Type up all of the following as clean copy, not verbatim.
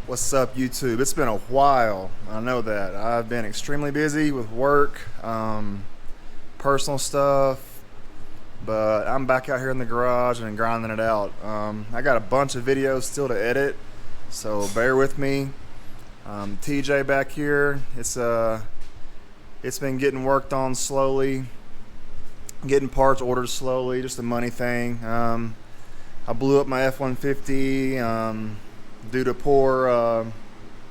What's up, YouTube? It's been a while. I know that. I've been extremely busy with work, personal stuff, but I'm back out here in the garage and grinding it out. I got a bunch of videos still to edit, so bear with me. TJ back here. It's been getting worked on slowly, getting parts ordered slowly, just a money thing. I blew up my F-150 due to poor,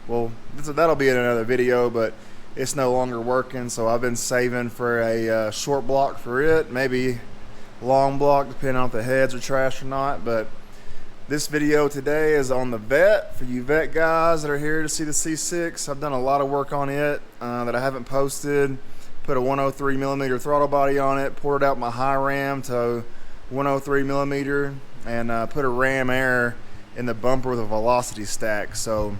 well, that'll be in another video, but it's no longer working, so I've been saving for a short block for it, maybe long block, depending on if the heads are trash or not. But this video today is on the Vet, for you Vet guys that are here to see the C6. I've done a lot of work on it that I haven't posted. Put a 103mm throttle body on it, ported out my high ram to 103mm, and put a ram air in the bumper with a velocity stack. So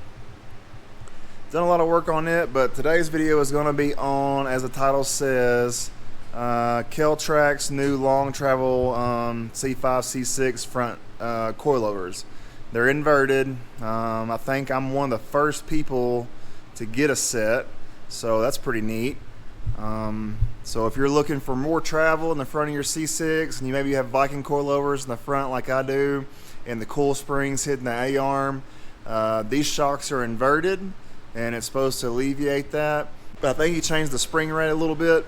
done a lot of work on it, but today's video is going to be on, as the title says, Kelltrac's new long travel C5 C6 front coilovers. They're inverted. I think I'm one of the first people to get a set, so that's pretty neat. So if you're looking for more travel in the front of your C6 and you maybe have Viking coilovers in the front like I do, and the coil springs hitting the A-arm, these shocks are inverted and it's supposed to alleviate that. But I think he changed the spring rate a little bit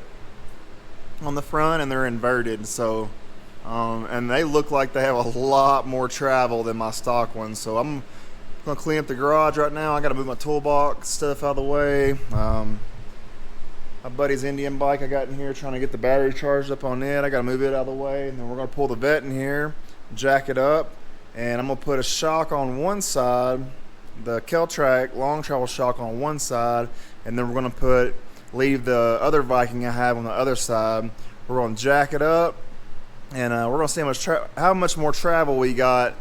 on the front and they're inverted. So and they look like they have a lot more travel than my stock ones. So I'm gonna clean up the garage right now. I gotta move my toolbox stuff out of the way. My buddy's Indian bike I got in here, trying to get the battery charged up on it. I gotta move it out of the way, and then we're gonna pull the Vet in here, jack it up, and I'm gonna put a shock on one side, the Kelltrac long travel shock on one side, and then we're gonna leave the other Viking I have on the other side. We're gonna jack it up, and we're gonna see how much more travel we got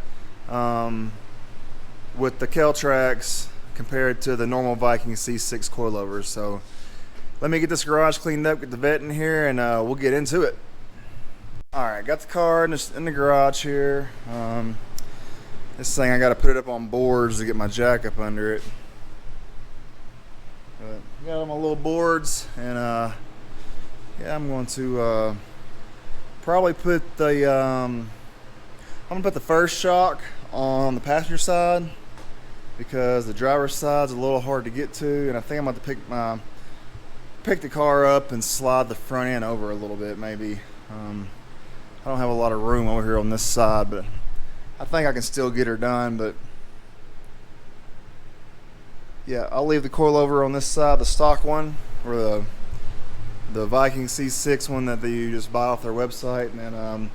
with the Kelltracs compared to the normal Viking C6 coilovers. So let me get this garage cleaned up, get the Vet in here, and we'll get into it. Alright, got the car in the garage here. This thing, I got to put it up on boards to get my jack up under it. But got all my little boards, and yeah, I'm going to probably put the I'm gonna put the first shock on the passenger side because the driver's side's a little hard to get to, and I think I'm going to pick the car up and slide the front end over a little bit, maybe. I don't have a lot of room over here on this side, but I think I can still get her done. But yeah, I'll leave the coilover on this side, the stock one, or the Viking C6 one that you just buy off their website, and then I'm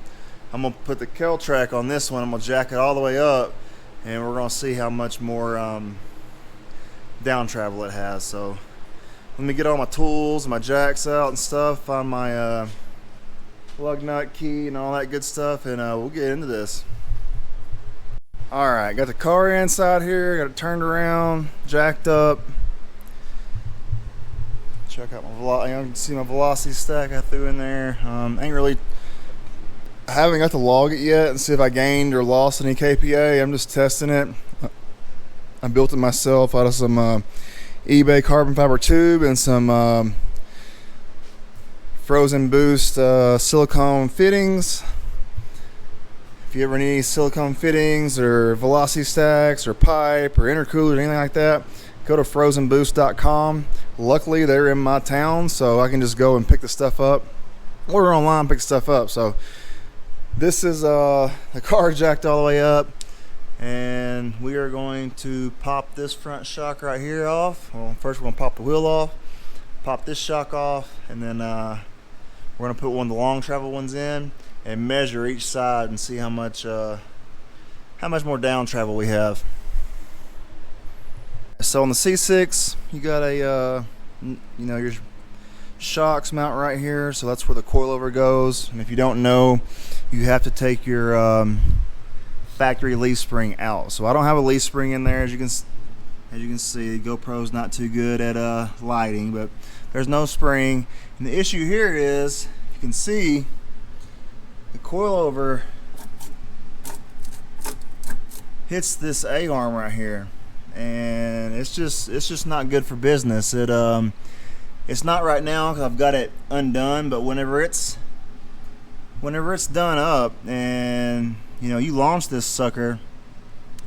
gonna put the Kelltrac on this one. I'm gonna jack it all the way up, and we're gonna see how much more down travel it has. So let me get all my tools, my jacks out and stuff, find my lug nut key and all that good stuff, and we'll get into this. Alright, got the car inside here, got it turned around, jacked up. Check out my velocity. You can see my velocity stack I threw in there. I haven't got to log it yet and see if I gained or lost any KPA. I'm just testing it. I built it myself out of some eBay carbon fiber tube and some Frozen Boost silicone fittings. If you ever need silicone fittings or velocity stacks or pipe or intercoolers or anything like that, go to frozenboost.com. Luckily they're in my town, so I can just go and pick the stuff up. Order online, pick stuff up. So this is the car jacked all the way up, and we are going to pop this front shock right here off. Well, first we're going to pop the wheel off, pop this shock off, and then we're going to put one of the long travel ones in and measure each side and see how much more down travel we have. So on the C6, you got a your shocks mount right here, so that's where the coilover goes. And if you don't know, you have to take your factory leaf spring out. So I don't have a leaf spring in there, as you can see. GoPro's not too good at lighting, but there's no spring. And the issue here is, you can see the coilover hits this A-arm right here, and it's just not good for business. It's not right now because I've got it undone, but whenever it's done up and you launch this sucker,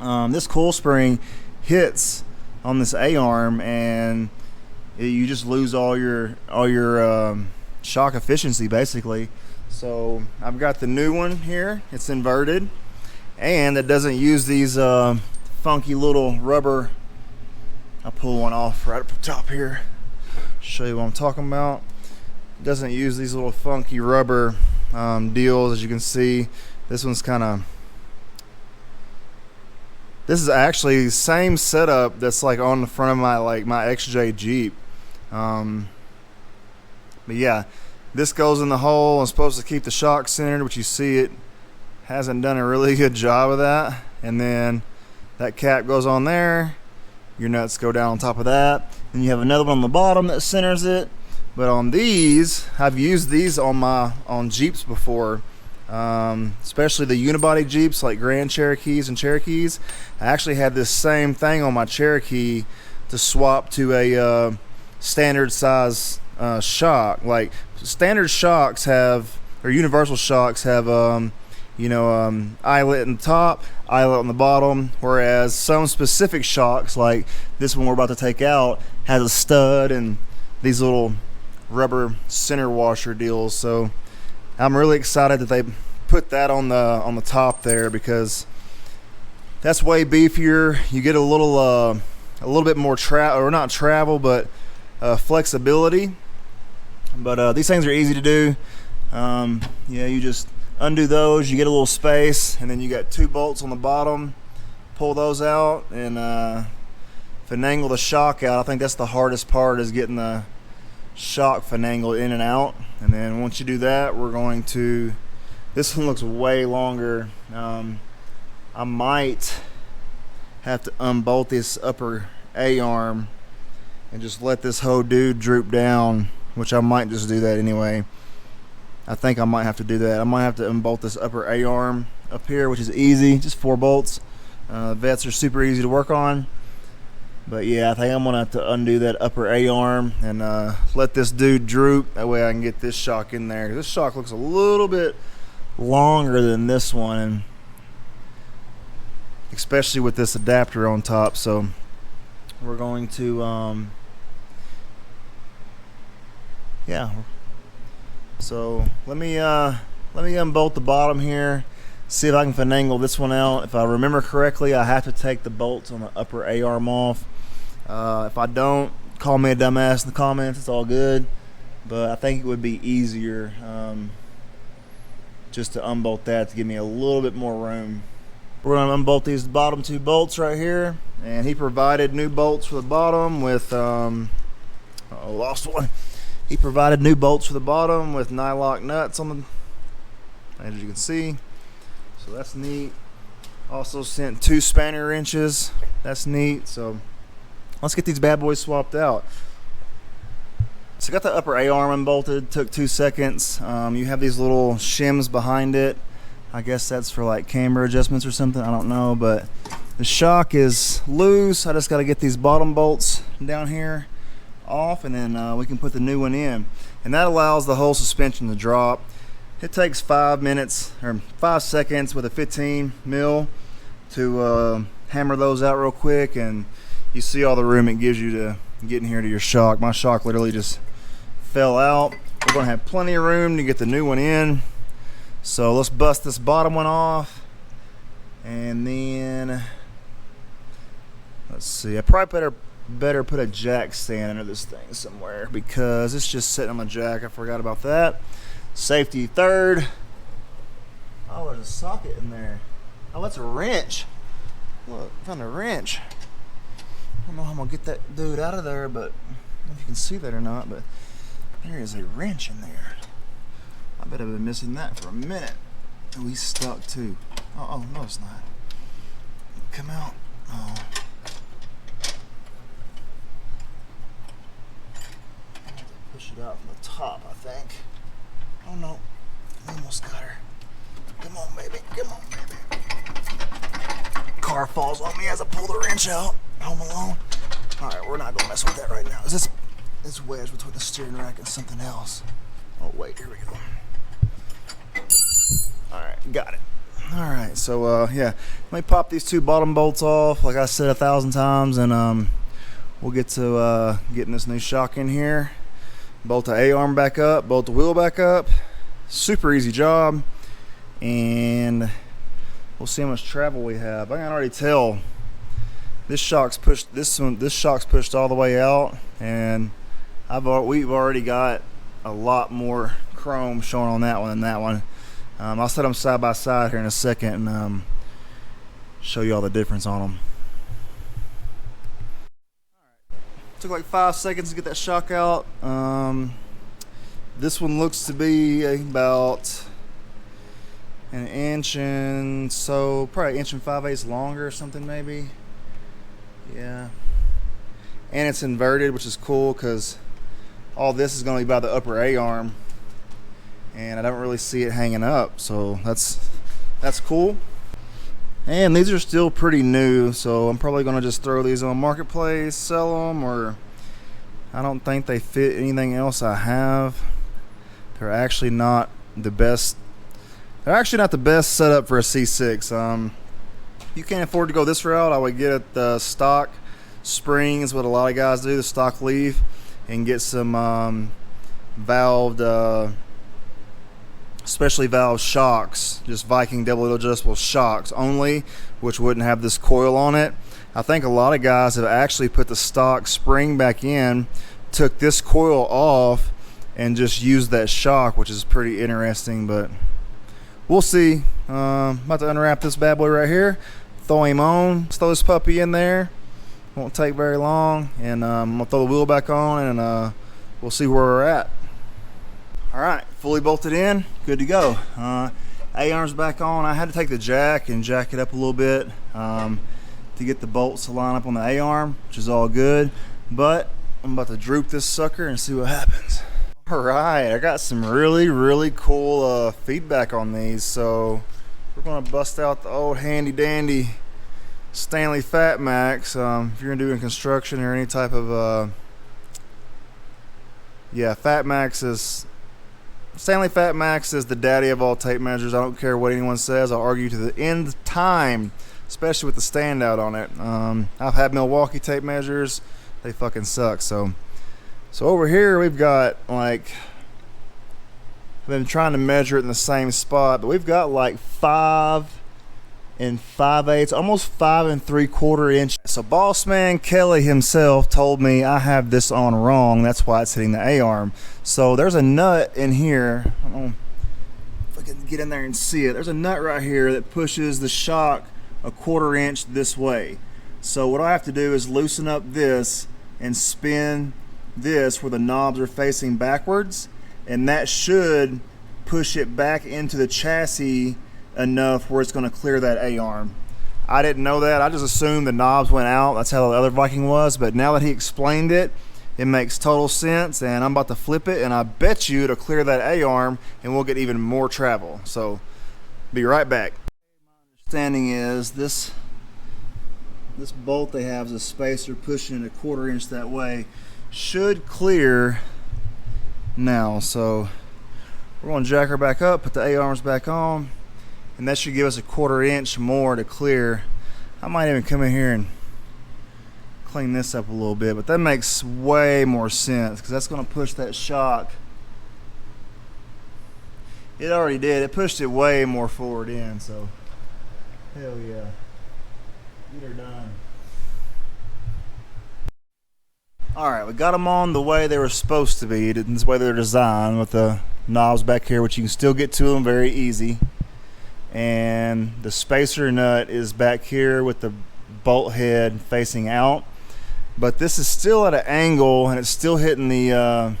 this coil spring hits on this A-arm and you just lose all your shock efficiency basically. So I've got the new one here. It's inverted, and it doesn't use these funky little rubber. I'll pull one off right up the top here, show you what I'm talking about. It doesn't use these little funky rubber deals. As you can see, this one's this is actually the same setup that's like on the front of my XJ Jeep. But yeah, this goes in the hole. I'm supposed to keep the shock centered, which you see it hasn't done a really good job of that. And then that cap goes on there. Your nuts go down on top of that. Then you have another one on the bottom that centers it. But on these, I've used these on Jeeps before, especially the unibody Jeeps like Grand Cherokees and Cherokees. I actually had this same thing on my Cherokee to swap to a standard size shock. Like standard shocks have, or universal shocks have eyelet in the top, eyelet on the bottom, whereas some specific shocks like this one we're about to take out has a stud and these little rubber center washer deals. So I'm really excited that they put that on the top there, because that's way beefier. You get a little bit more flexibility. But these things are easy to do. You just undo those, you get a little space, and then you got 2 bolts on the bottom. Pull those out and finagle the shock out. I think that's the hardest part, is getting the shock finagled in and out. And then once you do that, we're going to, this one looks way longer. I might have to unbolt this upper A-arm and just let this whole dude droop down, which I might just do that anyway. I think I might have to do that. I might have to unbolt this upper A-arm up here, which is easy, just 4 bolts. Vets are super easy to work on. But yeah, I think I'm gonna have to undo that upper A-arm and let this dude droop. That way I can get this shock in there. This shock looks a little bit longer than this one, and especially with this adapter on top. So we're going to so let me unbolt the bottom here, see if I can finagle this one out. If I remember correctly, I have to take the bolts on the upper A-arm off. If I don't, call me a dumbass in the comments. It's all good, but I think it would be easier just to unbolt that to give me a little bit more room. We're going to unbolt these bottom 2 bolts right here, and he provided new bolts for the bottom with lost one. He provided new bolts for the bottom with nylock nuts on them, as you can see. So that's neat. Also sent 2 spanner wrenches. That's neat. So let's get these bad boys swapped out. So I got the upper A-arm unbolted. Took 2 seconds. You have these little shims behind it. I guess that's for like camber adjustments or something. I don't know, but the shock is loose. I just got to get these bottom bolts down here off, and then we can put the new one in, and that allows the whole suspension to drop. It takes 5 minutes or 5 seconds with a 15 mil to hammer those out real quick, and you see all the room it gives you to get in here to your shock. My shock literally just fell out. We're gonna have plenty of room to get the new one in, so let's bust this bottom one off, and then let's see, I probably better put a jack stand under this thing somewhere, because it's just sitting on the jack. I forgot about that. Safety third. Oh, there's a socket in there. Oh, that's a wrench. Look, found a wrench. I don't know how I'm gonna get that dude out of there, but I don't know if you can see that or not, but there is a wrench in there. I bet I've been missing that for a minute. Oh, he's stuck too. Oh, no it's not. Come out. Oh. Push it out from the top, I think. Oh no, I almost got her. Come on, baby. Come on, baby. Car falls on me as I pull the wrench out. Home Alone. All right, we're not gonna mess with that right now. Is this wedge between the steering rack and something else? Oh wait, here we go. All right, got it. All right, so yeah, let me pop these two bottom bolts off, like I said 1,000 times, and we'll get to getting this new shock in here. Bolt the A-arm back up, bolt the wheel back up. Super easy job, and we'll see how much travel we have. I can already tell this shock's pushed. This shock's pushed all the way out, and we've already got a lot more chrome showing on that one than that one. I'll set them side by side here in a second and show you all the difference on them. Took like 5 seconds to get that shock out. This one looks to be about an inch and so, probably 1 5/8 inches longer or something maybe. Yeah. And it's inverted, which is cool because all this is going to be by the upper A-arm. And I don't really see it hanging up, so that's cool. And these are still pretty new, so I'm probably going to just throw these on Marketplace, sell them, or I don't think they fit anything else I have. They're actually not the best. They're actually not the best setup for a C6. You can't afford to go this route. I would get it the stock spring is what a lot of guys do, the stock leaf, and get some valved, especially valve shocks, just Viking double adjustable shocks only, which wouldn't have this coil on it. I think a lot of guys have actually put the stock spring back in, took this coil off, and just used that shock, which is pretty interesting, but we'll see. About to unwrap this bad boy right here, throw him on, let's throw this puppy in there. Won't take very long, and I'm gonna throw the wheel back on, and we'll see where we're at. All right, fully bolted in, good to go. A-arm's back on. I had to take the jack and jack it up a little bit to get the bolts to line up on the A-arm, which is all good, but I'm about to droop this sucker and see what happens. All right, I got some really cool feedback on these, so we're gonna bust out the old handy dandy Stanley Fat Max. If you're doing construction or any type of yeah, Stanley Fat Max is the daddy of all tape measures. I don't care what anyone says. I'll argue to the end of time, especially with the standout on it. I've had Milwaukee tape measures. They fucking suck. So over here we've got, like, I've been trying to measure it in the same spot, but we've got like 5 5/8, almost 5 3/4 inch. So Bossman Kelly himself told me I have this on wrong. That's why it's hitting the A-arm. So there's a nut in here. I don't know if I can get in there and see it. There's a nut right here that pushes the shock 1/4 inch this way. So what I have to do is loosen up this and spin this where the knobs are facing backwards, and that should push it back into the chassis enough where it's going to clear that A-arm. I didn't know that. I just assumed the knobs went out. That's how the other Viking was, but now that he explained it, it makes total sense, and I'm about to flip it, and I bet you it'll clear that A-arm and we'll get even more travel. So be right back. My understanding is this bolt they have is a spacer pushing it 1/4 inch that way, should clear now. So we're going to jack her back up, put the A-arms back on, and that should give us 1/4 inch more to clear. I might even come in here and clean this up a little bit, but that makes way more sense because that's going to push that shock. It already did. It pushed it way more forward in, so hell yeah. Get her done. Alright, we got them on the way they were supposed to be. This way they're designed, with the knobs back here, which you can still get to them very easy. And the spacer nut is back here with the bolt head facing out. But this is still at an angle, and it's still hitting the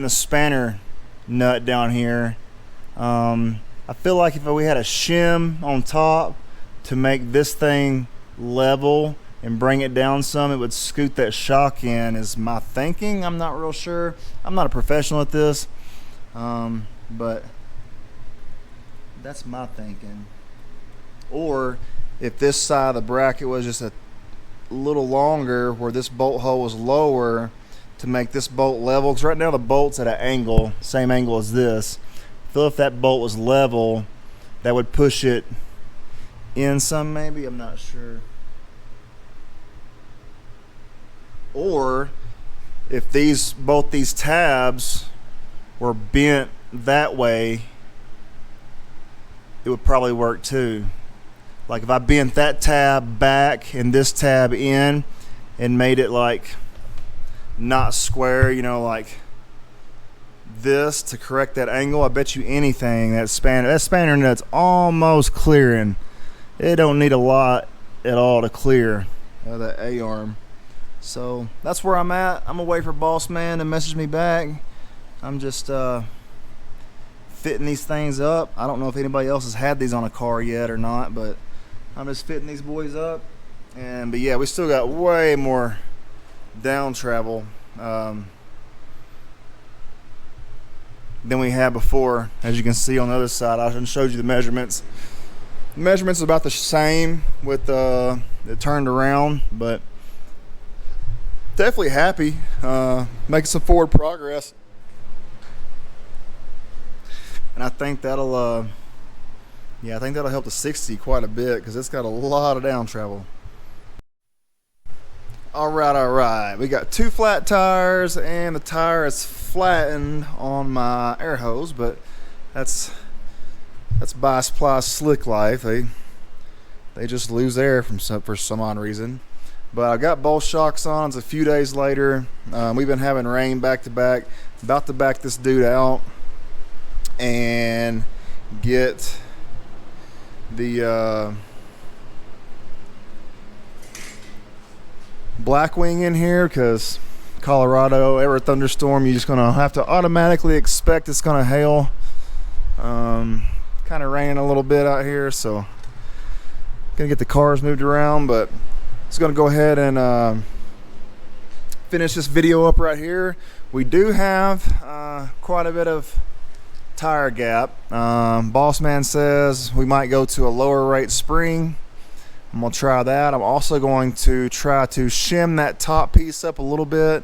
spanner nut down here. I feel like if we had a shim on top to make this thing level and bring it down some, it would scoot that shock in, is my thinking. I'm not real sure. I'm not a professional at this, but that's my thinking. Or if this side of the bracket was just a a little longer where this bolt hole was lower to make this bolt level, because right now the bolt's at an angle, same angle as this. I feel if that bolt was level, that would push it in some, maybe, I'm not sure. Or if both these tabs were bent that way, it would probably work too. Like if I bent that tab back and this tab in and made it like not square, you know, like this to correct that angle, I bet you anything that spanner nut's almost clearing. It don't need a lot at all to clear that A-arm. So that's where I'm at. I'm gonna wait for Boss Man to message me back. I'm just fitting these things up. I don't know if anybody else has had these on a car yet or not, but I'm just fitting these boys up. But yeah, we still got way more down travel than we had before. As you can see on the other side, I showed you the measurements. The measurements are about the same with it turned around, but definitely happy, making some forward progress. And I think that'll help the 60 quite a bit, because it's got a lot of down travel. All right. We got 2 flat tires, and the tire is flattened on my air hose, but that's Bi Supply Slick Life. They just lose air for some odd reason. But I got both shocks on. It's a few days later. We've been having rain back to back. About to back this dude out and get the Blackwing in here, because Colorado, every thunderstorm, you're just gonna have to automatically expect it's gonna hail. Kind of raining a little bit out here, so gonna get the cars moved around, but just gonna go ahead and finish this video up right here. We do have quite a bit of tire gap. Boss Man says we might go to a lower rate spring. I'm gonna try that. I'm also going to try to shim that top piece up a little bit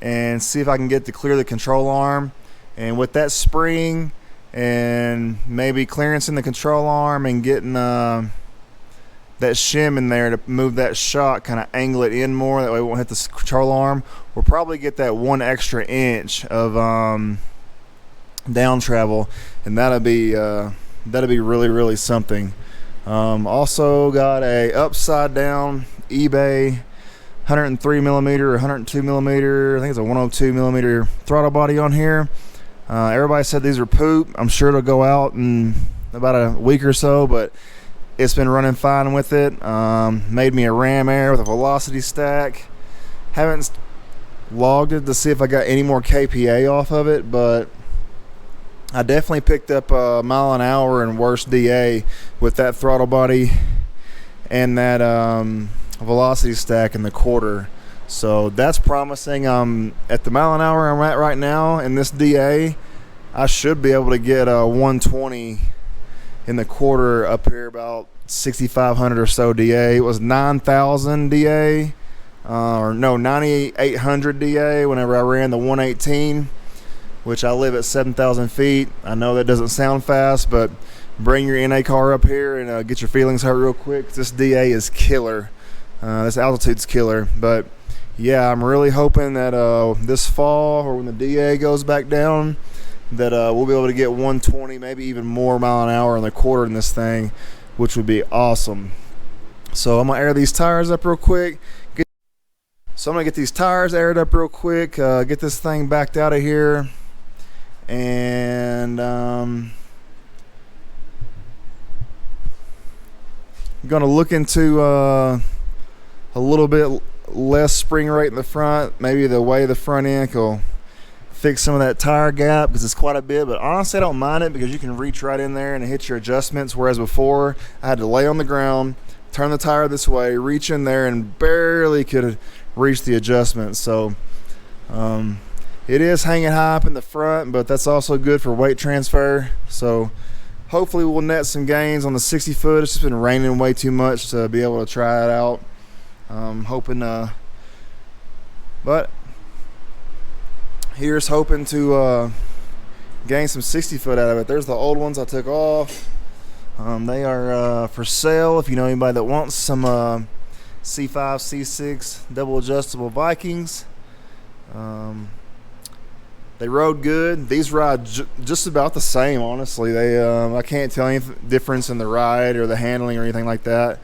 and see if I can get to clear the control arm. And with that spring and maybe clearance in the control arm and getting that shim in there to move that shock, kind of angle it in more, that way it won't hit the control arm, we'll probably get that 1 extra inch of down travel, and that'll be really, really something. Also got a upside down eBay 103 millimeter or 102 millimeter, I think it's a 102 millimeter throttle body on here. Everybody said these are poop. I'm sure it'll go out in about a week or so, but it's been running fine with it. Made me a ram air with a velocity stack. Haven't logged it to see if I got any more KPA off of it, but I definitely picked up a mile an hour and worse DA with that throttle body and that velocity stack in the quarter. So that's promising. At the mile an hour I'm at right now in this DA, I should be able to get a 120 in the quarter up here, about 6,500 or so DA. It was 9,000 DA, or no, 9,800 DA whenever I ran the 118, which I live at 7,000 feet. I know that doesn't sound fast, but bring your NA car up here and get your feelings hurt real quick. This DA is killer. This altitude's killer. But yeah, I'm really hoping that this fall, or when the DA goes back down, that we'll be able to get 120, maybe even more mile an hour in the quarter in this thing, which would be awesome. So I'm gonna air these tires up real quick. So I'm gonna get these tires aired up real quick, get this thing backed out of here, and I'm gonna look into a little bit less spring rate in the front, maybe the way the front end will fix some of that tire gap, because it's quite a bit. But honestly, I don't mind it, because you can reach right in there and hit your adjustments, whereas before I had to lay on the ground, turn the tire this way, reach in there, and barely could reach the adjustments. So it is hanging high up in the front, but that's also good for weight transfer. So hopefully we'll net some gains on the 60 foot. It's just been raining way too much to be able to try it out. Hoping, but here's hoping to gain some 60 foot out of it. There's the old ones I took off. They are for sale if you know anybody that wants some C5, C6 double adjustable Vikings. They rode good. These ride just about the same, honestly. They I can't tell any difference in the ride or the handling or anything like that.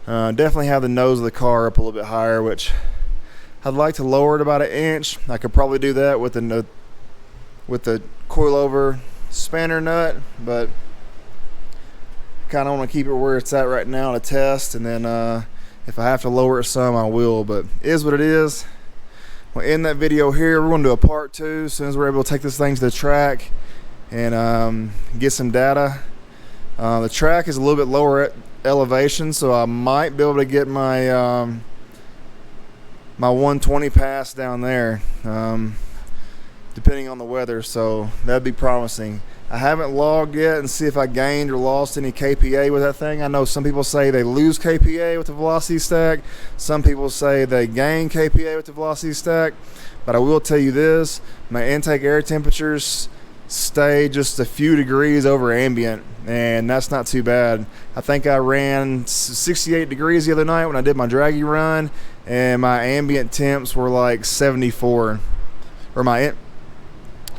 Definitely have the nose of the car up a little bit higher, which I'd like to lower it about 1 inch. I could probably do that with the coilover spanner nut, but kind of want to keep it where it's at right now to test, and then if I have to lower it some, I will, but it is what it is. We'll end that video here. We're going to do a part 2 as soon as we're able to take this thing to the track and get some data. The track is a little bit lower elevation, so I might be able to get my my 120 pass down there, depending on the weather, so that'd be promising. I haven't logged yet and see if I gained or lost any KPA with that thing. I know some people say they lose KPA with the velocity stack. Some people say they gain KPA with the velocity stack. But I will tell you this, my intake air temperatures stay just a few degrees over ambient, and that's not too bad. I think I ran 68 degrees the other night when I did my draggy run, and my ambient temps were like 74. Or my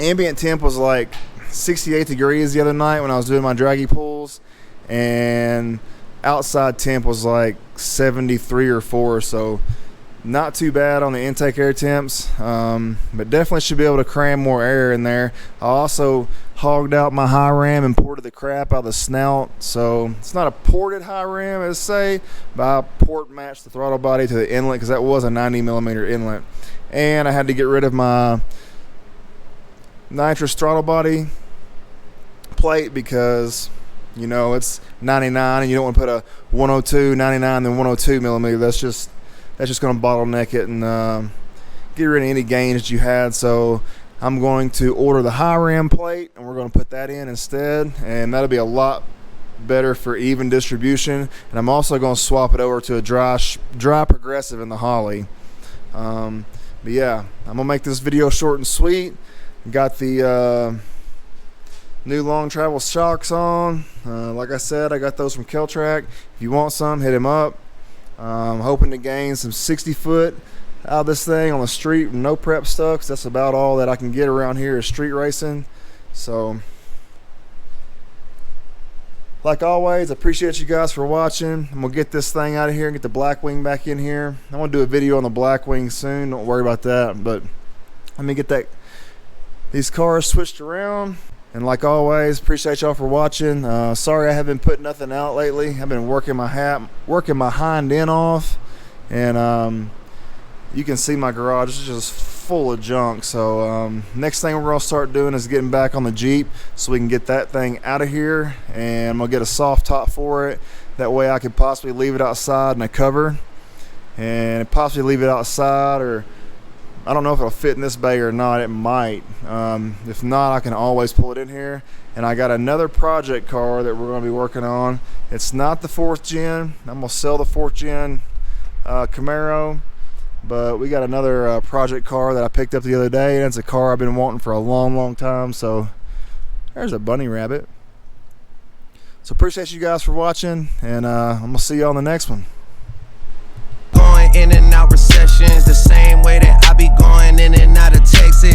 ambient temp was like 68 degrees the other night when I was doing my draggy pulls, and outside temp was like 73 or 4, so not too bad on the intake air temps, but definitely should be able to cram more air in there. I also hogged out my high ram and ported the crap out of the snout, so it's not a ported high ram as say, but I port matched the throttle body to the inlet because that was a 90 millimeter inlet, and I had to get rid of my nitrous throttle body plate because you know it's 99 and you don't want to put a 102, 99, then 102 millimeter. That's just going to bottleneck it and get rid of any gains that you had. So I'm going to order the high ram plate and we're going to put that in instead, and that'll be a lot better for even distribution. And I'm also going to swap it over to a dry progressive in the Holly. But yeah, I'm gonna make this video short and sweet. Got the new long travel shocks on. Like I said, I got those from Kelltrac. If you want some, hit him up. I'm hoping to gain some 60 foot out of this thing on the street with no prep stuff, 'cause that's about all that I can get around here is street racing. So like always, I appreciate you guys for watching. I'm gonna get this thing out of here and get the Blackwing back in here. I'm gonna do a video on the Blackwing soon, don't worry about that, but let me get these cars switched around. And like always, appreciate y'all for watching. Sorry I haven't put nothing out lately. I've been working my hind end off, and you can see my garage is just full of junk. So next thing we're gonna start doing is getting back on the Jeep so we can get that thing out of here, and I'm gonna get a soft top for it. That way I could possibly leave it outside in a cover, and possibly leave it outside, or I don't know if it'll fit in this bay or not. It might. If not, I can always pull it in here. And I got another project car that we're going to be working on. It's not the 4th gen. I'm going to sell the 4th gen Camaro, but we got another project car that I picked up the other day, and it's a car I've been wanting for a long time. So there's a bunny rabbit. So appreciate you guys for watching, and I'm going to see you on the next one. Going in and out recessions the same way that I be going in and out of Texas.